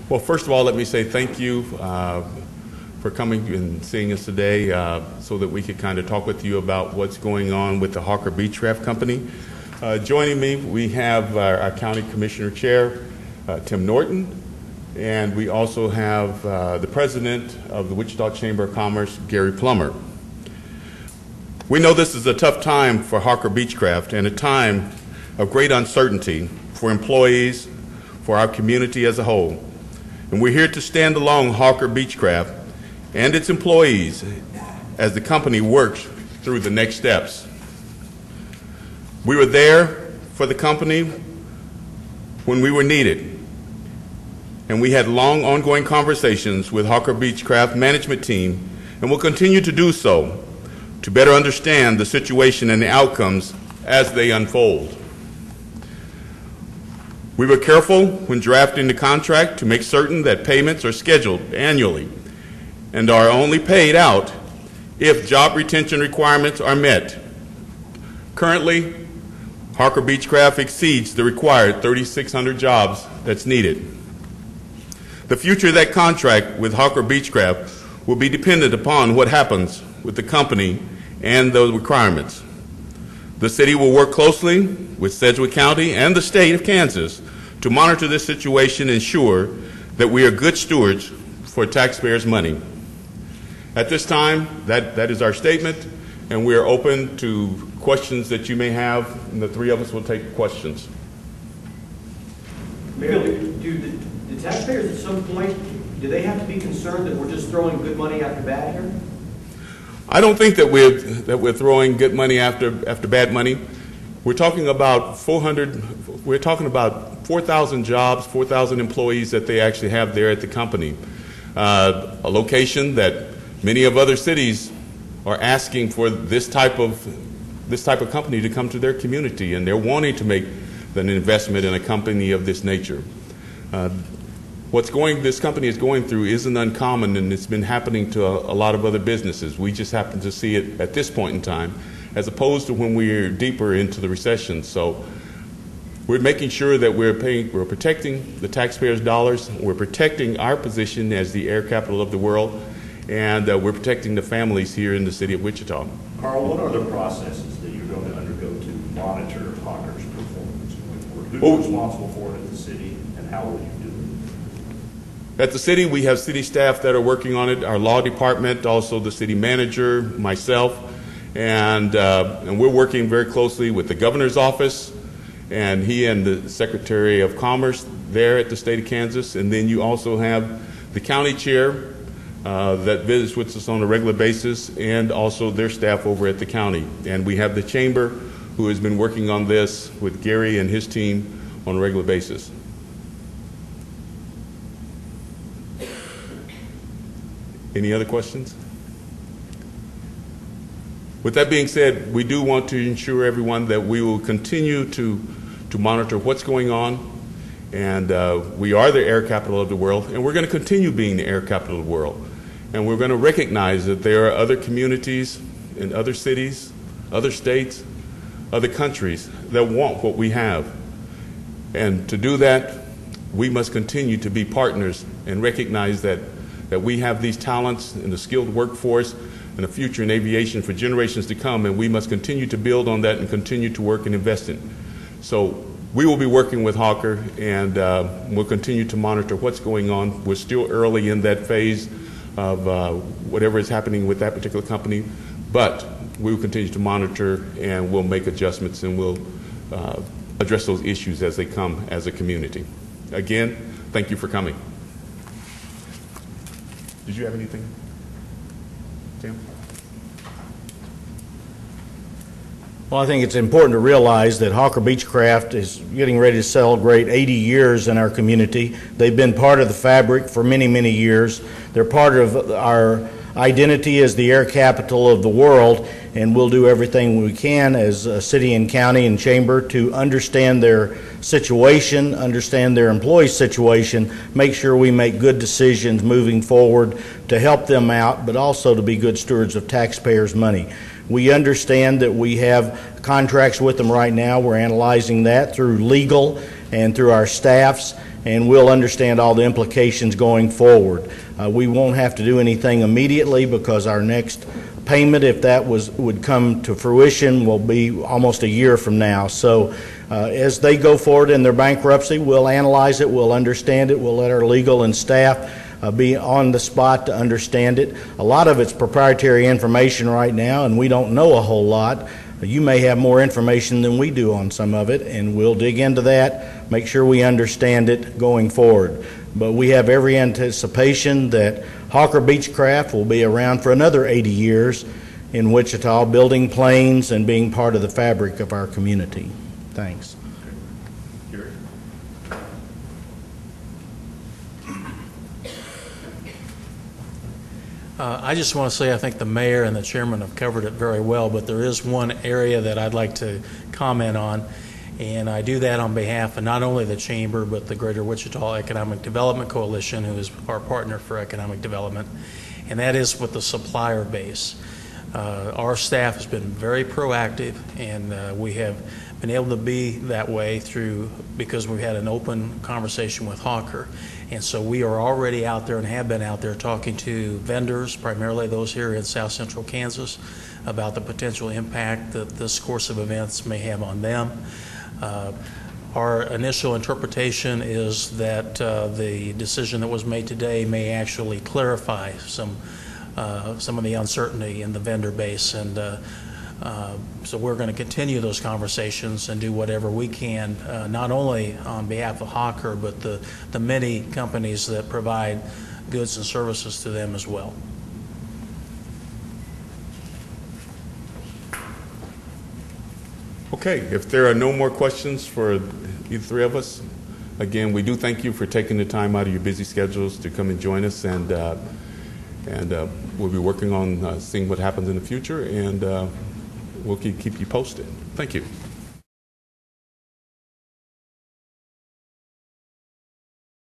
Well, first of all, let me say thank you for coming and seeing us today so that we could kind of talk with you about what's going on with the Hawker Beechcraft Company. Joining me, we have our County Commissioner Chair, Tim Norton, and we also have the President of the Wichita Chamber of Commerce, Gary Plummer. We know this is a tough time for Hawker Beechcraft and a time of great uncertainty for employees, for our community as a whole. And we're here to stand along Hawker Beechcraft and its employees as the company works through the next steps. We were there for the company when we were needed, and we had long ongoing conversations with Hawker Beechcraft management team and will continue to do so to better understand the situation and the outcomes as they unfold. We were careful when drafting the contract to make certain that payments are scheduled annually and are only paid out if job retention requirements are met. Currently, Hawker Beechcraft exceeds the required 3,600 jobs that's needed. The future of that contract with Hawker Beechcraft will be dependent upon what happens with the company and those requirements. The city will work closely with Sedgwick County and the state of Kansas to monitor this situation and ensure that we are good stewards for taxpayers' money. At this time, that is our statement, and we are open to questions that you may have, and the three of us will take questions. Mayor, do the taxpayers at some point, do they have to be concerned that we're just throwing good money after bad here? I don't think that we're throwing good money after bad money. We're talking about 4,000 jobs, 4,000 employees that they actually have there at the company. A location that many of other cities are asking for this type of company to come to their community, and they're wanting to make an investment in a company of this nature. This company is going through isn't uncommon, and it's been happening to a lot of other businesses. We just happen to see it at this point in time, as opposed to when we're deeper into the recession. So we're making sure that we're protecting the taxpayers' dollars, we're protecting our position as the air capital of the world, and we're protecting the families here in the city of Wichita. Carl, what are the processes that you're going to undergo to monitor Hawker's performance going forward? Who's responsible for it at the city, and how will you do it? At the city, we have city staff that are working on it, our law department, also the city manager, myself, and we're working very closely with the governor's office, and he and the Secretary of Commerce there at the state of Kansas. And then you also have the county chair that visits with us on a regular basis, and also their staff over at the county. And we have the chamber who has been working on this with Gary and his team on a regular basis. Any other questions? With that being said, we do want to ensure everyone that we will continue to monitor what's going on, and we are the air capital of the world, and we're going to continue being the air capital of the world. And we're going to recognize that there are other communities in other cities, other states, other countries that want what we have. And to do that, we must continue to be partners and recognize that we have these talents and the skilled workforce and a future in aviation for generations to come, and we must continue to build on that and continue to work and invest in. So we will be working with Hawker, and we'll continue to monitor what's going on. We're still early in that phase of whatever is happening with that particular company, but we will continue to monitor, and we'll make adjustments, and we'll address those issues as they come as a community. Again, thank you for coming. Did you have anything, Tim? Well, I think it's important to realize that Hawker Beechcraft is getting ready to celebrate 80 years in our community. They've been part of the fabric for many, many years. They're part of our identity as the air capital of the world, and we'll do everything we can as a city and county and chamber to understand their situation, understand their employee situation, make sure we make good decisions moving forward to help them out, but also to be good stewards of taxpayers' money. We understand that we have contracts with them right now. We're analyzing that through legal and through our staffs, and we'll understand all the implications going forward. We won't have to do anything immediately because our next payment, if that would come to fruition, will be almost a year from now. So as they go forward in their bankruptcy, we'll analyze it, we'll understand it, we'll let our legal and staff be on the spot to understand it. A lot of it's proprietary information right now, and we don't know a whole lot. You may have more information than we do on some of it, and we'll dig into that, make sure we understand it going forward. But we have every anticipation that Hawker Beechcraft will be around for another 80 years in Wichita, building planes and being part of the fabric of our community. Thanks. Gary? I just want to say I think the mayor and the chairman have covered it very well, but there is one area that I'd like to comment on, and I do that on behalf of not only the chamber but the Greater Wichita Economic Development Coalition, who is our partner for economic development, and that is with the supplier base. Our staff has been very proactive, and we have been able to be that way because we've had an open conversation with Hawker. And so we are already out there and have been out there talking to vendors, primarily those here in South Central Kansas, about the potential impact that this course of events may have on them. Our initial interpretation is that the decision that was made today may actually clarify some of the uncertainty in the vendor base, and so we're going to continue those conversations and do whatever we can, not only on behalf of Hawker, but the many companies that provide goods and services to them as well. Okay, if there are no more questions for either three of us, again, we do thank you for taking the time out of your busy schedules to come and join us, and we'll be working on seeing what happens in the future, and we'll keep you posted. Thank you.